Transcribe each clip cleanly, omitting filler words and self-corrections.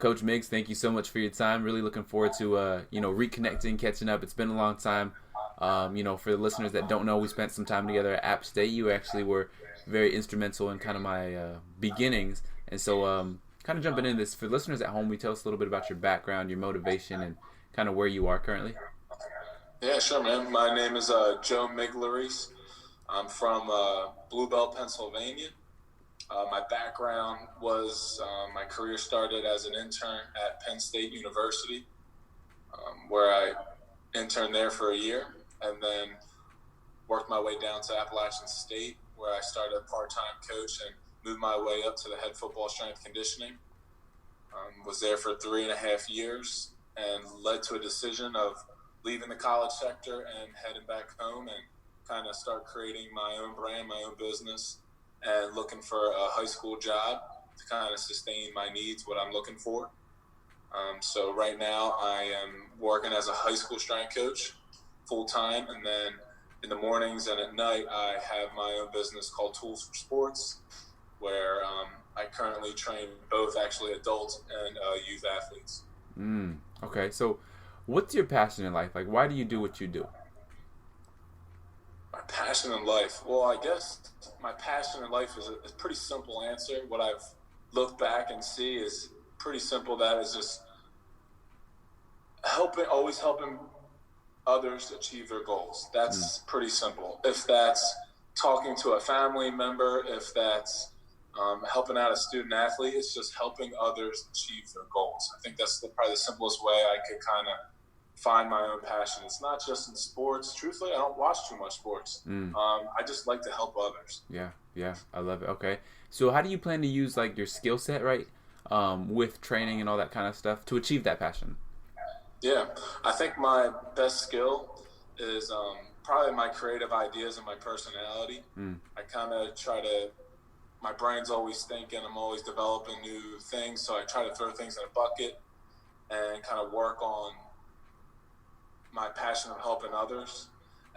Coach Miggs, thank you so much for your time. Really looking forward to reconnecting, catching up. It's been a long time. For the listeners that don't know, we spent some time together at App State. You actually were very instrumental in kind of my beginnings, and so kind of jumping into this for listeners at home. We tell us a little bit about your background, your motivation, and kind of where you are currently. Yeah, sure, man. My name is Joe Migliarese. I'm from Blue Bell, Pennsylvania. My background was my career started as an intern at Penn State University, where I interned there for a year, and then worked my way down to Appalachian State, where I started a part-time coach and moved my way up to the head football strength conditioning. Was there for 3.5 years and led to a decision of leaving the college sector and heading back home and kind of start creating my own brand, my own business, and looking for a high school job to kind of sustain my needs, what I'm looking for. So right now I am working as a high school strength coach full-time, and then in the mornings and at night I have my own business called Tools4Sports, where I currently train both actually adult and youth athletes. Okay, so what's your passion in life? Like, why do you do what you do? My passion in life. Well, I guess my passion in life is a pretty simple answer. What I've looked back and see is pretty simple. That is just always helping others achieve their goals. That's pretty simple. If that's talking to a family member, if that's helping out a student athlete, it's just helping others achieve their goals. I think that's probably the simplest way I could kind of find my own passion. It's not just in sports. Truthfully, I don't watch too much sports. I just like to help others. Yeah, I love it. Okay, so how do you plan to use like your skill set, right, with training and all that kind of stuff to achieve that passion? Yeah, I think my best skill is probably my creative ideas and my personality. I kind of my brain's always thinking, I'm always developing new things, so I try to throw things in a bucket and kind of work on my passion of helping others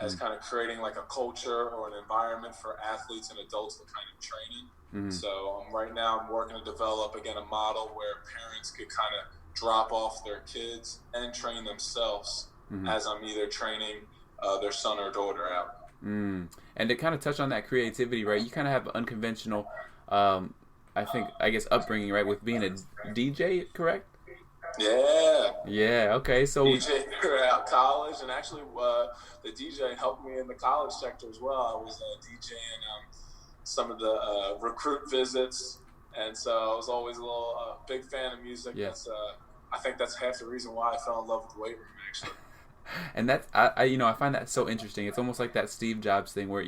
as kind of creating like a culture or an environment for athletes and adults to kind of train in. So right now I'm working to develop, again, a model where parents could kind of drop off their kids and train themselves as I'm either training their son or daughter out. And to kind of touch on that creativity, right, you kind of have unconventional, I guess, upbringing, right, with being a DJ, correct? Yeah, okay, so DJ throughout college, and actually the DJ helped me in the college sector as well. I was DJing some of the recruit visits, and so I was always a little big fan of music. I think that's half the reason why I fell in love with the weight room, actually. And that's I find that so interesting. It's almost like that Steve Jobs thing where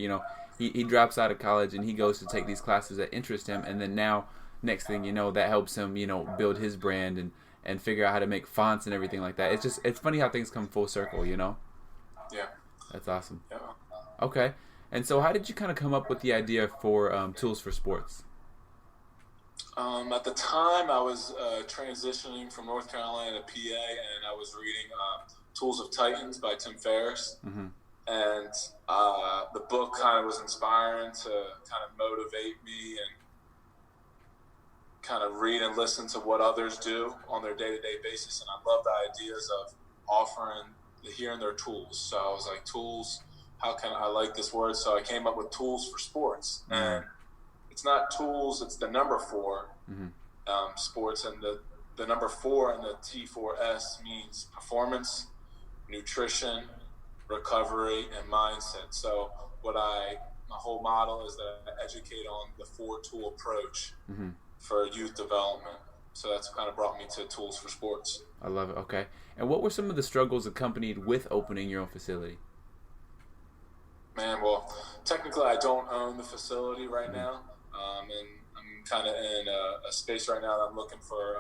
he drops out of college and he goes to take these classes that interest him, and then now next thing you know, that helps him build his brand and figure out how to make fonts and everything like that. It's funny how things come full circle, Yeah. That's awesome. Yeah. Okay, and so how did you kind of come up with the idea for Tools4Sports? At the time, I was transitioning from North Carolina to PA, and I was reading Tools of Titans by Tim Ferriss. And the book kind of was inspiring to kind of motivate me and kind of read and listen to what others do on their day-to-day basis. And I love the ideas of hearing their tools. So I was like, tools, I like this word. So I came up with Tools4Sports. And it's not tools, it's the number 4 sports. And the number 4 and the T4S means performance, nutrition, recovery, and mindset. So my whole model is that I educate on the 4-tool approach for youth development. So that's kind of brought me to Tools4Sports. I love it. Okay. And what were some of the struggles accompanied with opening your own facility? Man, well, technically I don't own the facility right now. And I'm kind of in a space right now that I'm looking for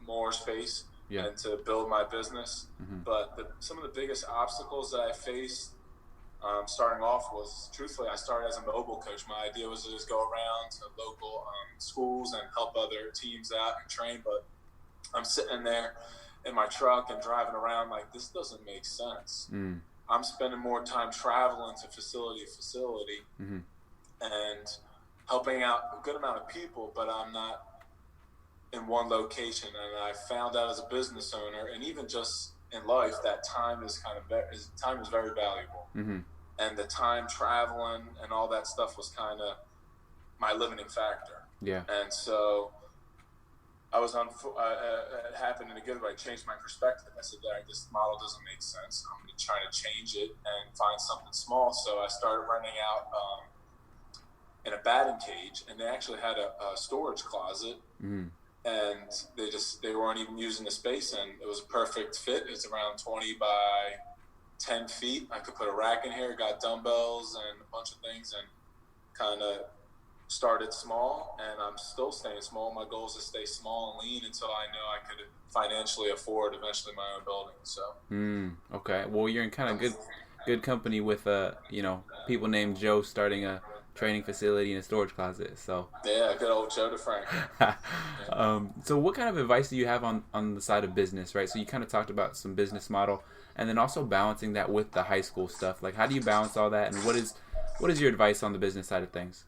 more space and to build my business. But some of the biggest obstacles that I faced starting off was, truthfully, I started as a mobile coach. My idea was to just go around to local schools and help other teams out and train. But I'm sitting there in my truck and driving around like, this doesn't make sense. I'm spending more time traveling to facility to facility and helping out a good amount of people, but I'm not in one location. And I found out as a business owner, and even just in life, that time is time is very valuable. Mm-hmm. And the time traveling and all that stuff was kind of my limiting factor. Yeah. And so I was it happened in a good way. I changed my perspective. I said, this model doesn't make sense. I'm going to try to change it and find something small. So I started renting out in a batting cage, and they actually had a storage closet. Mm-hmm. And they weren't even using the space, and it was a perfect fit. It's around 20 by 10 feet. I could put a rack in here, got dumbbells and a bunch of things, and kind of started small, and I'm still staying small. My goal is to stay small and lean until I know I could financially afford eventually my own building. So. Okay. Well, you're in kind of good company with people named Joe starting a training facility and a storage closet. So yeah, good old Joe DeFranco. So what kind of advice do you have on the side of business, right? So you kind of talked about some business model, and then also balancing that with the high school stuff. Like, how do you balance all that, and what is your advice on the business side of things?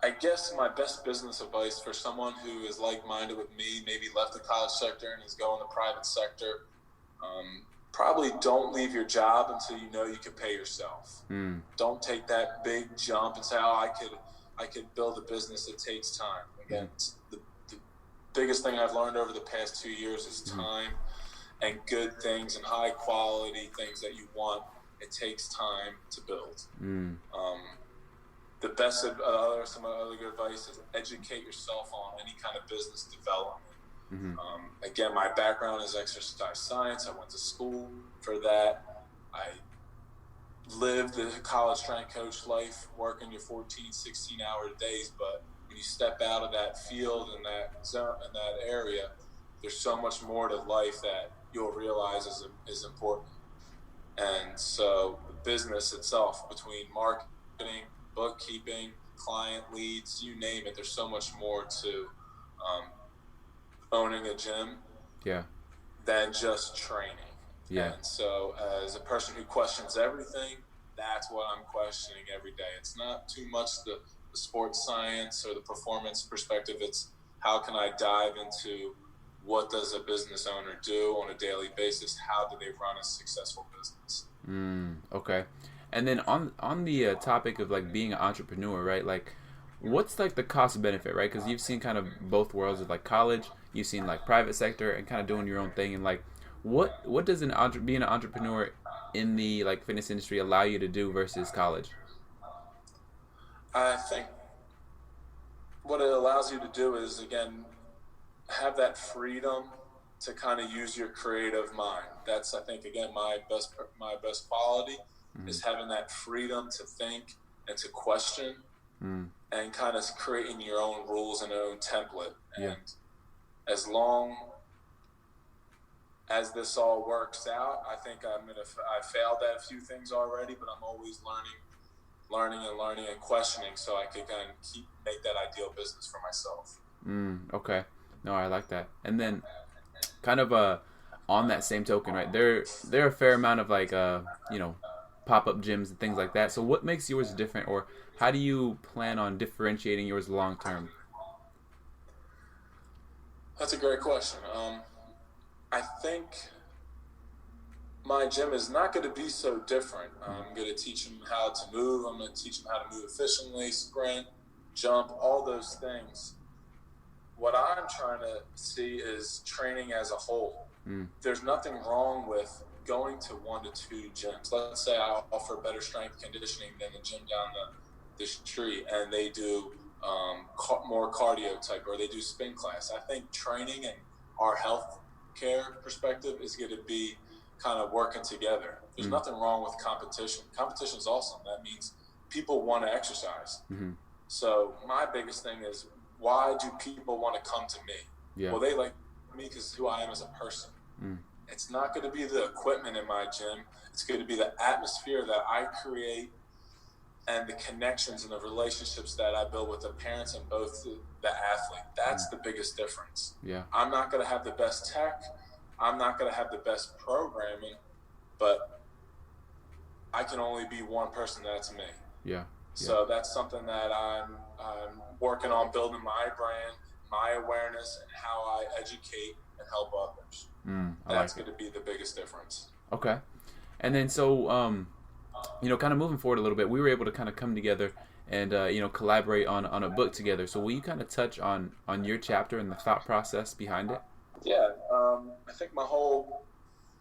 I guess my best business advice for someone who is like-minded with me, maybe left the college sector and is going the private sector, probably don't leave your job until you know you can pay yourself. Don't take that big jump and say, I could build a business. It takes time. Again, the biggest thing I've learned over the past 2 years is time and good things and high quality things that you want. It takes time to build. The best some other good advice is educate yourself on any kind of business development. Again, my background is exercise science. I went to school for that. I lived the college strength coach life, working your 14, 16-hour days. But when you step out of that field and that zone and that area, there's so much more to life that you'll realize is important. And so the business itself, between marketing, bookkeeping, client leads, you name it, there's so much more to owning a gym than just training. And so as a person who questions everything, that's what I'm questioning every day. It's not too much the sports science or the performance perspective. It's how can I dive into what does a business owner do on a daily basis? How do they run a successful business? Okay. And then on the topic of like being an entrepreneur, right? Like, what's like the cost benefit, right? Because you've seen kind of both worlds of like college, you've seen like private sector, and kind of doing your own thing. And like, what does being an entrepreneur in the like fitness industry allow you to do versus college? I think what it allows you to do is, again, have that freedom to kind of use your creative mind. That's, I think, again, my best quality is having that freedom to think and to question and kind of creating your own rules and your own template. And as long as this all works out, I think I failed at a few things already, but I'm always learning and questioning, so I could kind of make that ideal business for myself. Okay. No, I like that. And then kind of on that same token, right, there are a fair amount of like pop-up gyms and things like that. So what makes yours different, or how do you plan on differentiating yours long term? That's a great question. I think my gym is not going to be so different. I'm going to teach them how to move. I'm going to teach them how to move efficiently, sprint, jump, all those things. What I'm trying to see is training as a whole. There's nothing wrong with going to 1 to 2 gyms. Let's say I offer better strength conditioning than the gym down the street, and they do more cardio type, or they do spin class. I think training and our health care perspective is going to be kind of working together. There's nothing wrong with competition. Competition is awesome. That means people want to exercise. So my biggest thing is, why do people want to come to me? Well, they like me because who I am as a person. It's not going to be the equipment in my gym. It's going to be the atmosphere that I create and the connections and the relationships that I build with the parents and both the athlete. That's the biggest difference. I'm not going to have the best tech. I'm not going to have the best programming, but I can only be one person. That's me. So that's something that I'm I'm working on building my brand, my awareness, and how I educate and help others. That's going to be the biggest difference. Okay. And then so, kind of moving forward a little bit, we were able to kind of come together and, collaborate on a book together. So will you kind of touch on your chapter and the thought process behind it? Yeah. I think my whole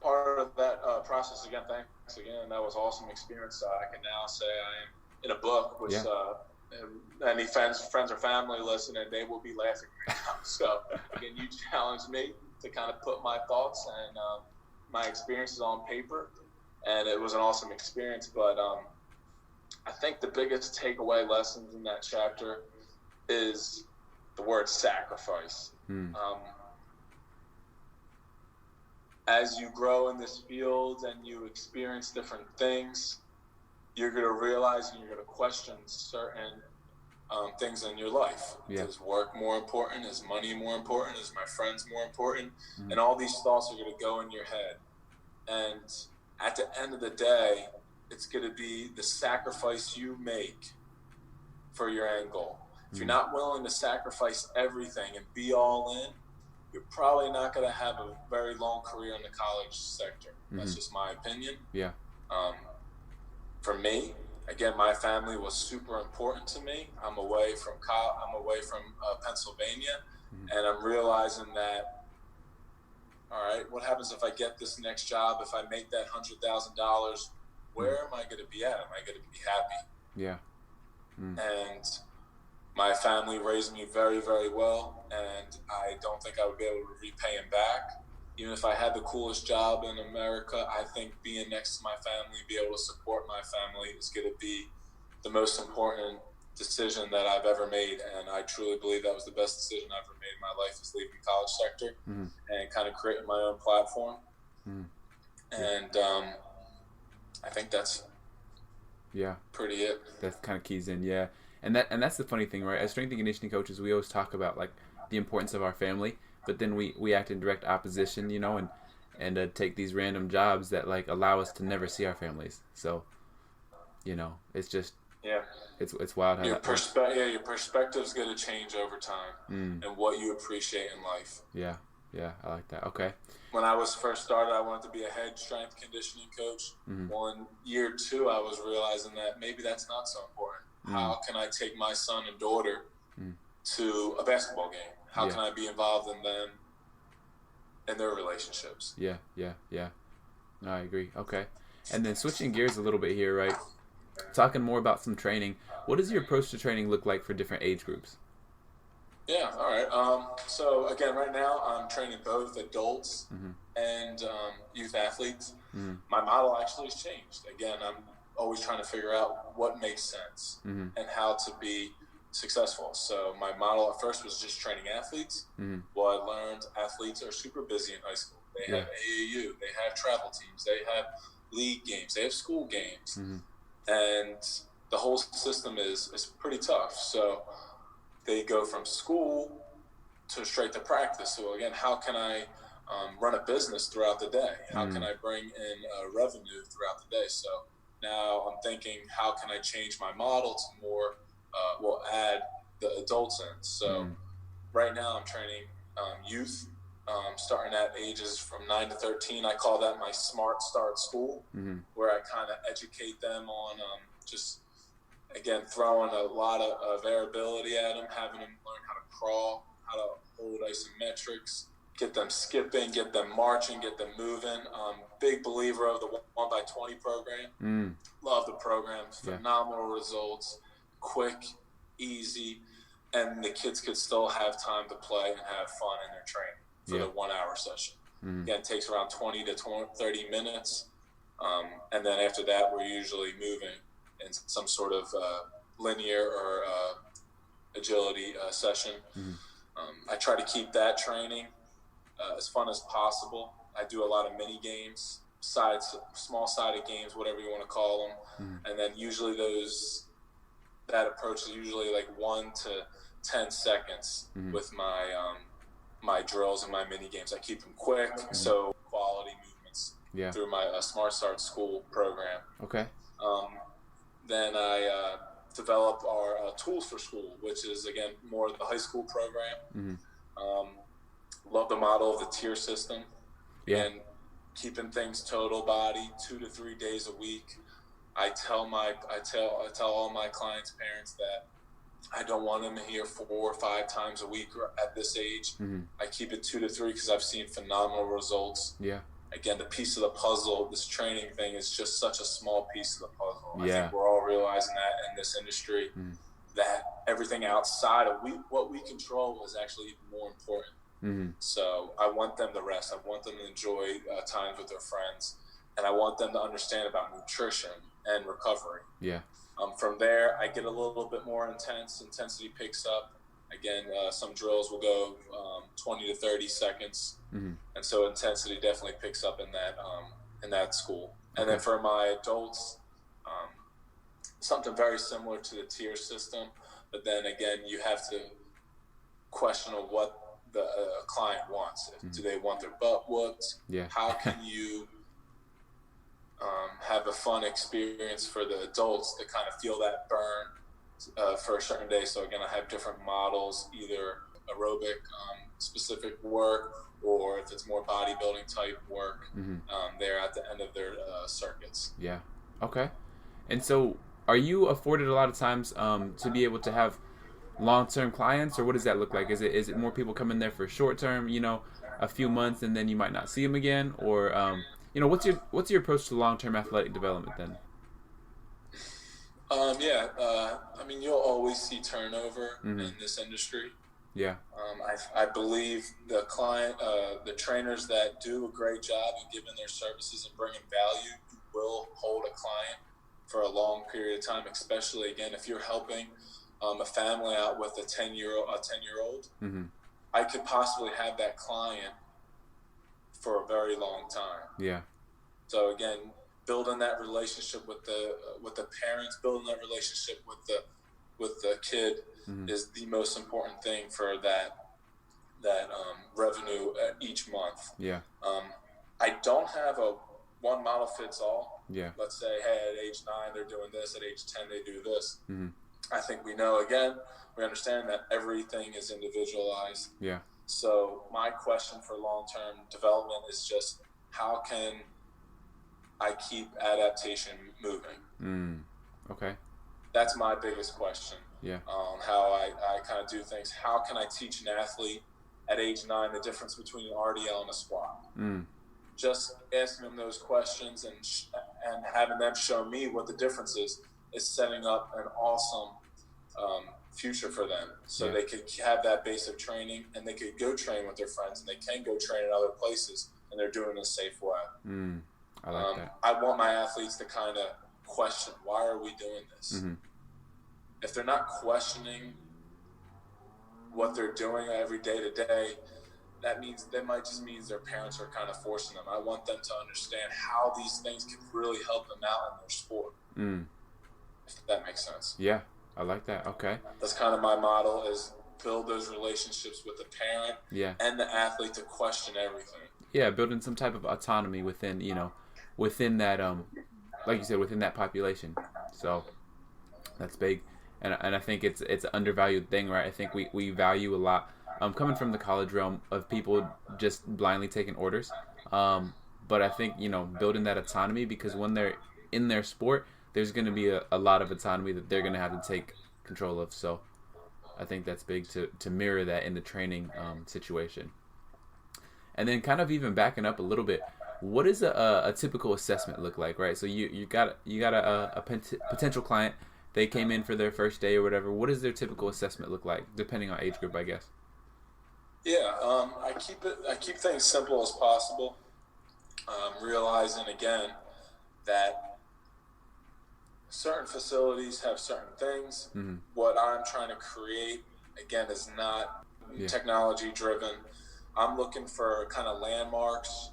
part of that process, again, thanks again. That was an awesome experience. I can now say I am in a book, which any friends or family listening, they will be laughing right now. So, again, you challenged me to kind of put my thoughts and my experiences on paper, and it was an awesome experience. But I think the biggest takeaway lessons in that chapter is the word sacrifice. As you grow in this field and you experience different things, you're going to realize and you're going to question certain things in your life. Yeah. Is work more important? Is money more important? Is my friends more important? And all these thoughts are going to go in your head. And at the end of the day, it's going to be the sacrifice you make for your end goal. If you're not willing to sacrifice everything and be all in, you're probably not going to have a very long career in the college sector. That's just my opinion. Yeah. For me, again, my family was super important to me. I'm away from Pennsylvania, and I'm realizing that, all right, what happens if I get this next job? If I make that $100,000, where am I going to be at? Am I going to be happy? Yeah. And my family raised me very, very well, and I don't think I would be able to repay them back. Even if I had the coolest job in America, I think being next to my family, be able to support my family is going to be the most important decision that I've ever made. And I truly believe that was the best decision I've ever made in my life, is leaving the college sector and kind of creating my own platform. And I think that's pretty it. That kind of keys in, yeah. And that's the funny thing, right? As strength and conditioning coaches, we always talk about like the importance of our family, but then we act in direct opposition, and take these random jobs that like allow us to never see our families. So, it's just it's wild how your perspective's going to change over time and what you appreciate in life. Yeah, I like that. Okay. When I was first started, I wanted to be a head strength conditioning coach. 1 year, 2, I was realizing that maybe that's not so important. How can I take my son and daughter to a basketball game? How can I be involved in them and their relationships? Yeah. No, I agree. Okay. And then switching gears a little bit here, right? Talking more about some training. What does your approach to training look like for different age groups? Yeah, all right. So, again, right now I'm training both adults and youth athletes. My model actually has changed. Again, I'm always trying to figure out what makes sense and how to be successful. So my model at first was just training athletes. Well, I learned athletes are super busy in high school. They have AAU, they have travel teams, they have league games, they have school games. And the whole system is pretty tough. So they go from school to straight to practice. So again, how can I run a business throughout the day? How can I bring in revenue throughout the day? So now I'm thinking, how can I change my model to more, add the adults in. So right now I'm training youth, starting at ages from 9 to 13. I call that my Smart Start School, where I kind of educate them on just, again, throwing a lot of variability at them, having them learn how to crawl, how to hold isometrics, get them skipping, get them marching, get them moving. Big believer of the 1x20 program. Love the program. Phenomenal results, quick, easy, and the kids could still have time to play and have fun in their training for the 1 hour session. Again, it takes around 20 to 30 minutes. And then after that, we're usually moving in some sort of linear or agility session. I try to keep that training as fun as possible. I do a lot of mini games, small sided games, whatever you want to call them. And then usually that approach is usually like 1 to 10 seconds with my drills and my mini games. I keep them quick, so quality movements through my Smart Start School program. Okay. Then I develop our Tools for School, which is, again, more of the high school program. Love the model of the tier system. And keeping things total body 2 to 3 days a week. I tell all my clients' parents that I don't want them here 4 or 5 times a week at this age. I keep it 2 to 3 because I've seen phenomenal results. Again, the piece of the puzzle, this training thing, is just such a small piece of the puzzle. I think we're all realizing that in this industry, that everything outside of what we control is actually even more important. So I want them to rest. I want them to enjoy times with their friends, and I want them to understand about nutrition and recovery. From there, I get a little bit more intense. Intensity picks up. Again, some drills will go 20 to 30 seconds, and so intensity definitely picks up in that school. And then for my adults, something very similar to the tier system, but then again, you have to question on what the client wants. Do they want their butt whooped? How can you have a fun experience for the adults to kind of feel that burn for a certain day? So again, I have different models, either aerobic specific work, or if it's more bodybuilding type work, there at the end of their circuits. Okay. And so are you afforded a lot of times to be able to have long-term clients, or what does that look like? Is it more people come in there for short-term, a few months, and then you might not see them again, or what's your approach to long-term athletic development then? I mean, you'll always see turnover in this industry. I believe the trainers that do a great job in giving their services and bringing value will hold a client for a long period of time, especially, again, if you're helping a family out with a 10-year-old, I could possibly have that client for a very long time. So again, building that relationship with the parents, building that relationship with the kid is the most important thing for that revenue each month. I don't have a one model fits all. Let's say, hey, at age 9 they're doing this, at age 10 they do this. I think we understand that everything is individualized. So my question for long-term development is just, how can I keep adaptation moving? Okay. That's my biggest question. How I kind of do things. How can I teach an athlete at age 9 the difference between an RDL and a squat? Just asking them those questions and having them show me what the difference is setting up an awesome future for them. So they could have that base of training, and they could go train with their friends, and they can go train in other places, and they're doing it a safe way. I like that. I want my athletes to kind of question, why are we doing this? If they're not questioning what they're doing every day to day, that might just means their parents are kind of forcing them. I want them to understand how these things can really help them out in their sport. If that makes sense. I like that. Okay. That's kind of my model, is build those relationships with the parent and the athlete to question everything. Building some type of autonomy within that, like you said, within that population. So that's big. And I think it's an undervalued thing, right? I think we value a lot, coming from the college realm, of people just blindly taking orders. But I think, building that autonomy, because when they're in their sport, there's going to be a lot of autonomy that they're going to have to take control of. So I think that's big to mirror that in the training situation. And then kind of even backing up a little bit, what does a typical assessment look like, right? So you got a potential client. They came in for their first day or whatever. What does their typical assessment look like, depending on age group, I guess? I keep things simple as possible. Realizing, again, that certain facilities have certain things. What I'm trying to create, again, is not technology driven. I'm looking for kind of landmarks,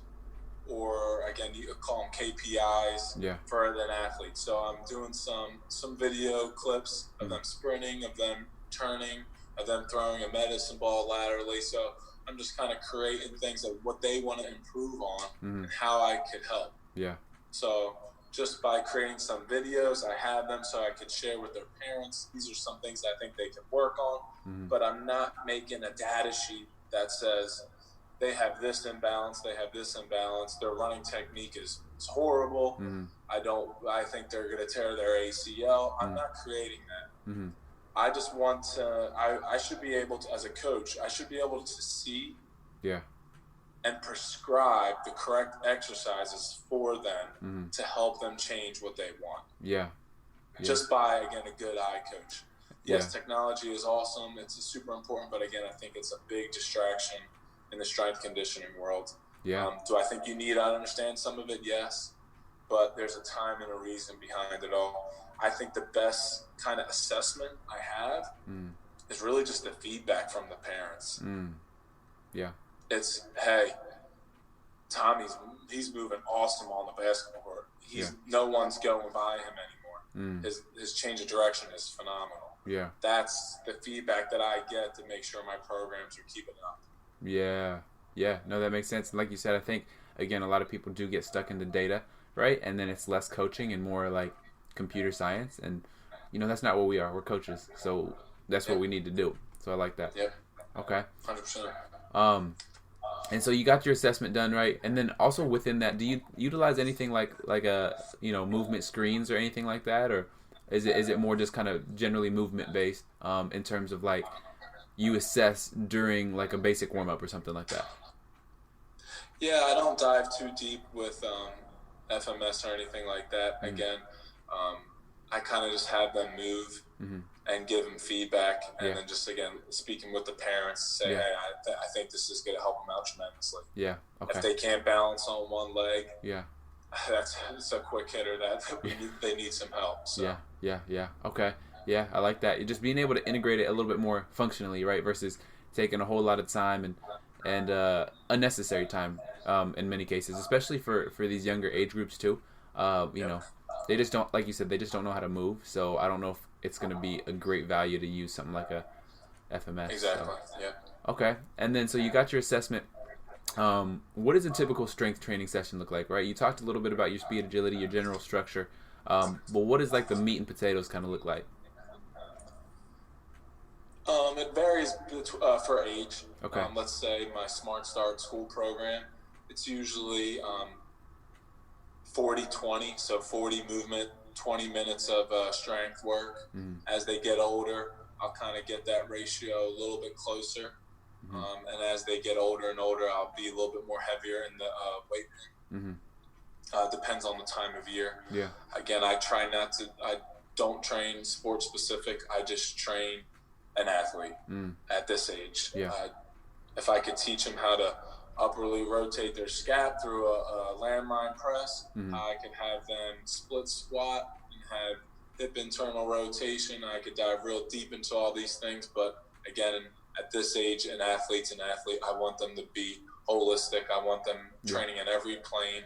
or again, you could call them KPIs for an athlete. So I'm doing some video clips of them sprinting, of them turning, of them throwing a medicine ball laterally. So I'm just kind of creating things that what they want to improve on and how I could help. Yeah. So just by creating some videos. I have them so I could share with their parents. These are some things I think they can work on, but I'm not making a data sheet that says they have this imbalance, their running technique is horrible. I think they're going to tear their ACL. I'm not creating that. I just want to, I should be able to, as a coach, I should be able to see and prescribe the correct exercises for them to help them change what they want. Just by, again, a good eye coach. Yes, technology is awesome. It's super important, but again, I think it's a big distraction in the strength conditioning world. Do I think you need to understand some of it? Yes. But there's a time and a reason behind it all. I think the best kind of assessment I have is really just the feedback from the parents. It's, hey, he's moving awesome on the basketball court. No one's going by him anymore. His change of direction is phenomenal. That's the feedback that I get to make sure my programs are keeping up. No, that makes sense. And like you said, I think, again, a lot of people do get stuck in the data, right? And then it's less coaching and more like computer science. And, that's not what we are. We're coaches. So that's what we need to do. So I like that. Okay. 100%. And so you got your assessment done, right? And then also within that, do you utilize anything like a, movement screens or anything like that? Or is it more just kind of generally movement based in terms of like you assess during like a basic warm up or something like that? I don't dive too deep with FMS or anything like that. Again, I kind of just have them move and give them feedback, and then just, again, speaking with the parents, say, hey, I think this is going to help them out tremendously. If they can't balance on one leg, it's a quick hitter that they need some help. So. Okay. I like that. You're just being able to integrate it a little bit more functionally, right? Versus taking a whole lot of time and unnecessary time in many cases, especially for these younger age groups too. They just don't, like you said, they just don't know how to move. So I don't know if it's going to be a great value to use something like a FMS. Exactly. So. Okay. And then so you got your assessment. What does a typical strength training session look like, right? You talked a little bit about your speed, agility, your general structure. But what does like the meat and potatoes kind of look like? It varies for age. Okay. Let's say my Smart Start school program, it's usually 40-20, so 40 movement, 20 minutes of strength work. As they get older, I'll kind of get that ratio a little bit closer. And as they get older and older, I'll be a little bit more heavier in the weight room. Depends on the time of year. Again, I don't train sports specific. I just train an athlete at this age. If I could teach them how to upperly rotate their scap through a landmine press, I could have them split squat and have hip internal rotation. I could dive real deep into all these things. But again, at this age, an athlete's an athlete. I want them to be holistic. I want them training in every plane,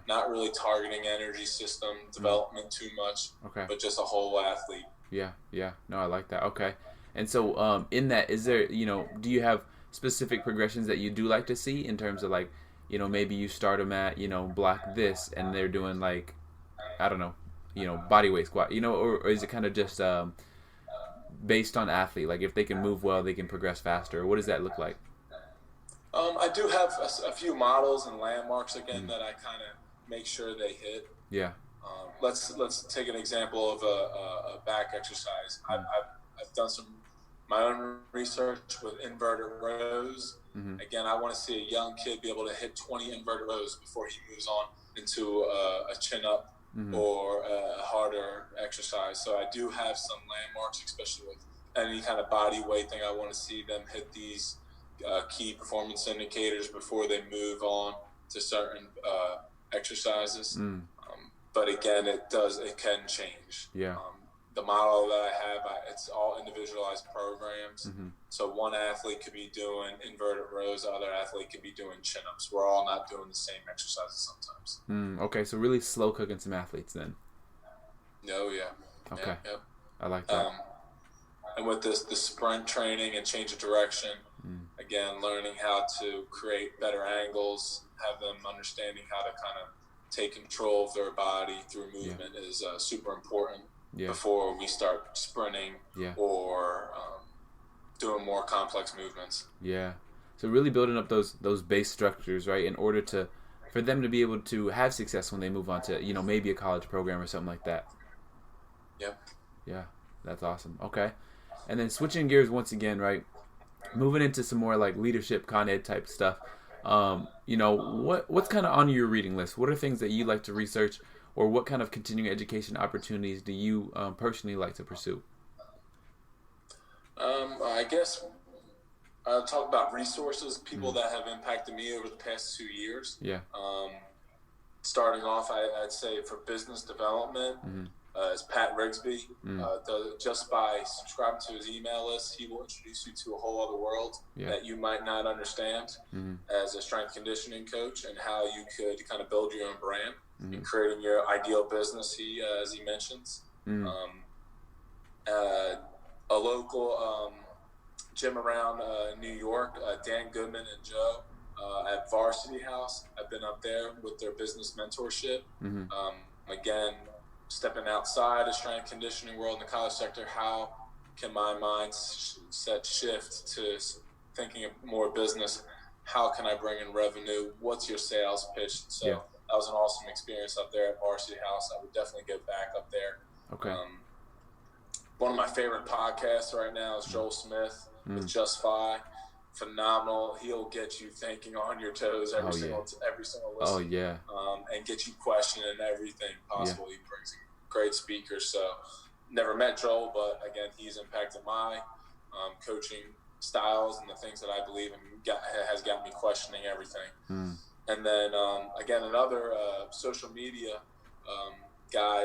not really targeting energy system development too much, but just a whole athlete. No, I like that. Okay. And so in that, is there, do you have specific progressions that you do like to see in terms of like, maybe you start them at, block this and they're doing like, I don't know, body weight squat, or is it kind of just based on athlete? Like if they can move well, they can progress faster. What does that look like? I do have a few models and landmarks again that I kind of make sure they hit. Let's take an example of a back exercise. I've done my own research with inverted rows. Again, I want to see a young kid be able to hit 20 inverted rows before he moves on into a chin up or a harder exercise. So I do have some landmarks, especially with any kind of body weight thing. I want to see them hit these key performance indicators before they move on to certain exercises. But again, it can change. The model that I have, it's all individualized programs. So one athlete could be doing inverted rows, the other athlete could be doing chin-ups. We're all not doing the same exercises sometimes. Okay, so really slow cooking some athletes then. Okay. I like that. And with the sprint training and change of direction, again, learning how to create better angles, have them understanding how to kind of take control of their body through movement is super important before we start sprinting or doing more complex movements. Yeah. So really building up those base structures, right, in order for them to be able to have success when they move on to, maybe a college program or something like that. Yep. Yeah, that's awesome. Okay. And then switching gears once again, right, moving into some more like leadership, Con Ed type stuff. What's kind of on your reading list? What are things that you like to research, or what kind of continuing education opportunities do you personally like to pursue? I guess I'll talk about resources, people that have impacted me over the past 2 years. Yeah. Starting off, I'd say for business development, is Pat Rigsby. Just by subscribing to his email list, he will introduce you to a whole other world that you might not understand as a strength conditioning coach, and how you could kind of build your own brand in creating your ideal business, as he mentions. A local gym around New York, Dan Goodman and Joe at Varsity House. I've been up there with their business mentorship. Again, stepping outside of strength conditioning world in the college sector, how can my mindset shift to thinking of more business? How can I bring in revenue? What's your sales pitch? So that was an awesome experience up there at Varsity House. I would definitely get back up there. Okay. One of my favorite podcasts right now is Joel Smith with Just Fi. Phenomenal. He'll get you thinking on your toes every single listen. Oh yeah. And get you questioning everything possible. He brings in great speakers. So never met Joel, but again, he's impacted my coaching styles and the things that I believe in, has got me questioning everything. And then again, another social media guy,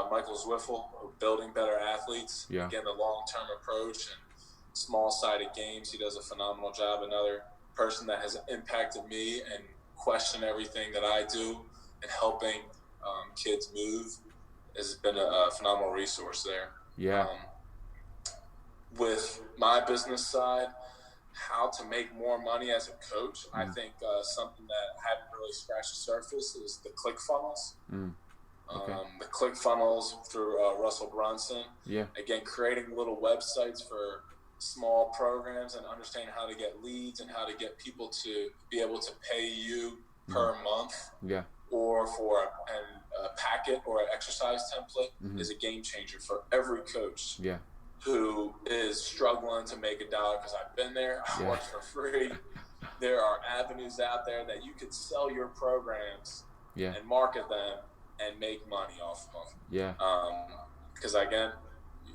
Michael Zwiffel, Building Better Athletes. Again, the long-term approach and small-sided games. He does a phenomenal job. Another person that has impacted me and questioned everything that I do and helping kids move has been a phenomenal resource there. Yeah. With my business side, how to make more money as a coach, I think something that I haven't really scratched the surface is the ClickFunnels. Okay. The ClickFunnels through Russell Brunson. Again, creating little websites for small programs and understanding how to get leads and how to get people to be able to pay you per month. Or for a packet or an exercise template is a game changer for every coach who is struggling to make $1, because I've been there. I work for free. There are avenues out there that you could sell your programs and market them and make money off of them. Because again,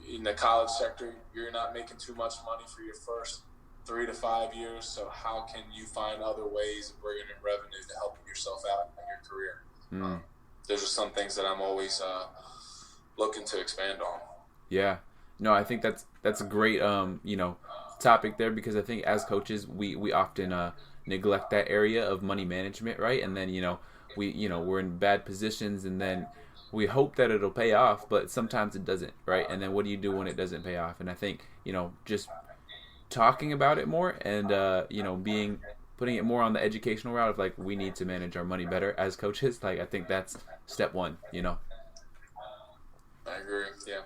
in the college sector, you're not making too much money for your first 3 to 5 years. So how can you find other ways of bringing in revenue to help yourself out in your career? Those are some things that I'm always looking to expand on. Yeah. No, I think that's a great topic there, because I think as coaches we often neglect that area of money management, right? And then we're in bad positions, and then we hope that it'll pay off, but sometimes it doesn't, right? And then what do you do when it doesn't pay off? And I think just talking about it more and putting it more on the educational route of like, we need to manage our money better as coaches. Like, I think that's step one. I agree. Yeah.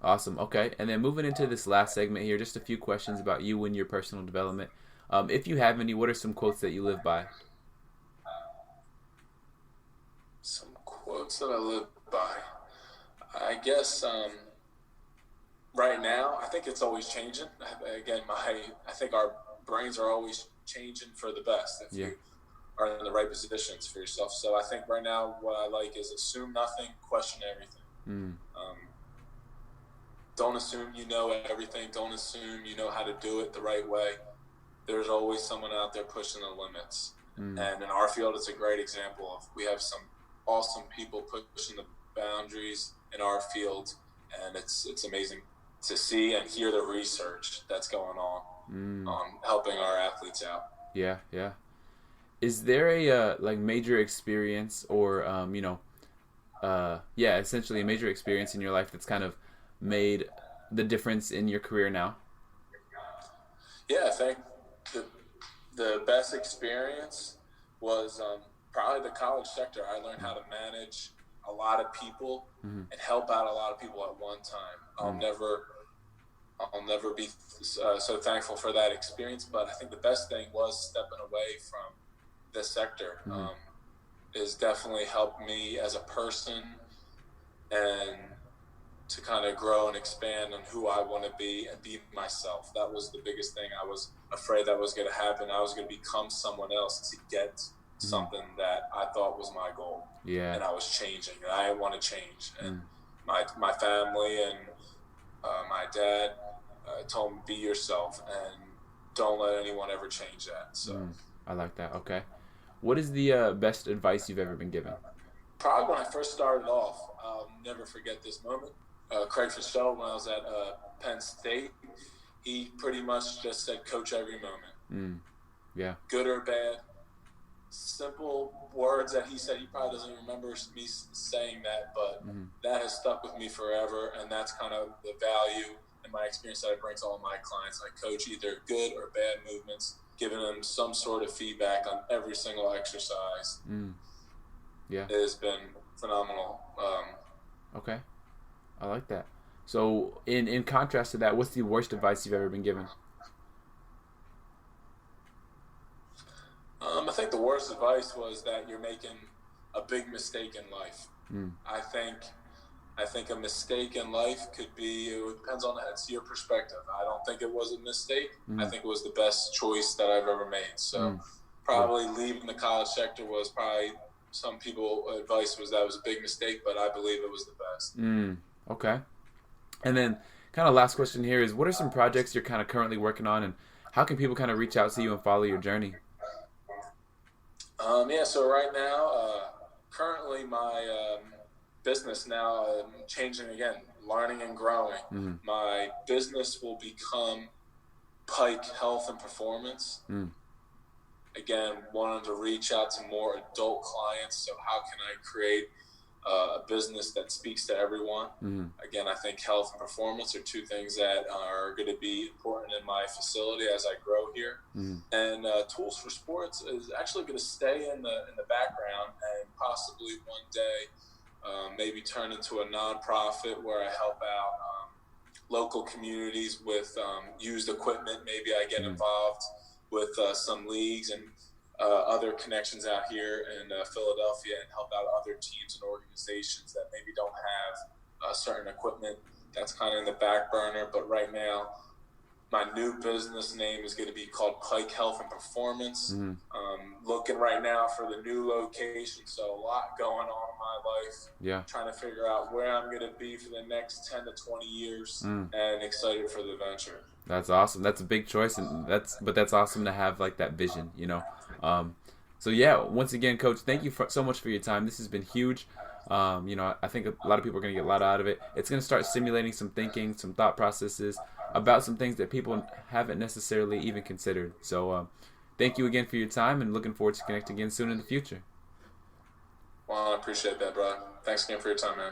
Awesome. Okay. And then moving into this last segment here, just a few questions about you and your personal development. If you have any, what are some quotes that you live by? Some quotes that I live by. I guess right now, I think it's always changing. Again, I think our brains are always changing for the best if you are in the right positions for yourself. So I think right now what I like is assume nothing, question everything. Don't assume you know everything. Don't assume you know how to do it the right way. There's always someone out there pushing the limits. And in our field, it's a great example of, we have some awesome people pushing the boundaries in our field, and it's amazing to see and hear the research that's going on helping our athletes out. Yeah. Is there a major experience or essentially a major experience in your life that's kind of made the difference in your career now? Yeah, I think the best experience was Probably the college sector. I learned how to manage a lot of people and help out a lot of people at one time. I'll never be so thankful for that experience. But I think the best thing was stepping away from this sector. Is definitely helped me as a person and to kind of grow and expand on who I want to be and be myself. That was the biggest thing. I was afraid that was going to happen. I was going to become someone else to get something that I thought was my goal. Yeah. And I was changing, and I didn't want to change. And my family and my dad told me, be yourself and don't let anyone ever change that. So I like that. Okay. What is the best advice you've ever been given? Probably when I first started off, I'll never forget this moment. Craig Fitzgerald, when I was at Penn State, he pretty much just said, coach every moment. Yeah. Good or bad. Simple words that he said. He probably doesn't remember me saying that, but that has stuck with me forever, and that's kind of the value and my experience that I bring to all my clients. I coach either good or bad movements, giving them some sort of feedback on every single exercise. Yeah. It has been phenomenal. Okay. I like that. So in contrast to that, what's the worst advice you've ever been given? I think the worst advice was that you're making a big mistake in life. I think a mistake in life could be, it depends on that. It's your perspective. I don't think it was a mistake. I think it was the best choice that I've ever made. So probably leaving the college sector was probably, some people advice was that was a big mistake, but I believe it was the best. Okay. And then kind of last question here is, what are some projects you're kind of currently working on, and how can people kind of reach out to you and follow your journey? So right now, currently my business now changing again, learning and growing. My business will become Pike Health and Performance. Again, wanting to reach out to more adult clients. So how can I create a business that speaks to everyone? Again, I think health and performance are two things that are going to be important in my facility as I grow here. And Tools4Sports is actually going to stay in the background and possibly one day maybe turn into a nonprofit where I help out local communities with used equipment. Maybe I get involved with some leagues and other connections out here in Philadelphia and help out other teams and organizations that maybe don't have certain equipment. That's kind of in the back burner. But right now, my new business name is going to be called Pike Health and Performance. Looking right now for the new location. So a lot going on in my life. Yeah. Trying to figure out where I'm going to be for the next 10 to 20 years and excited for the venture. That's awesome. That's a big choice, and that's awesome to have like that vision, you know. So yeah, once again, Coach, thank you so much for your time. This has been huge. I think a lot of people are going to get a lot out of it. It's going to start simulating some thinking, some thought processes about some things that people haven't necessarily even considered. So thank you again for your time, and looking forward to connecting again soon in the future. Well, I appreciate that, bro. Thanks again for your time, man.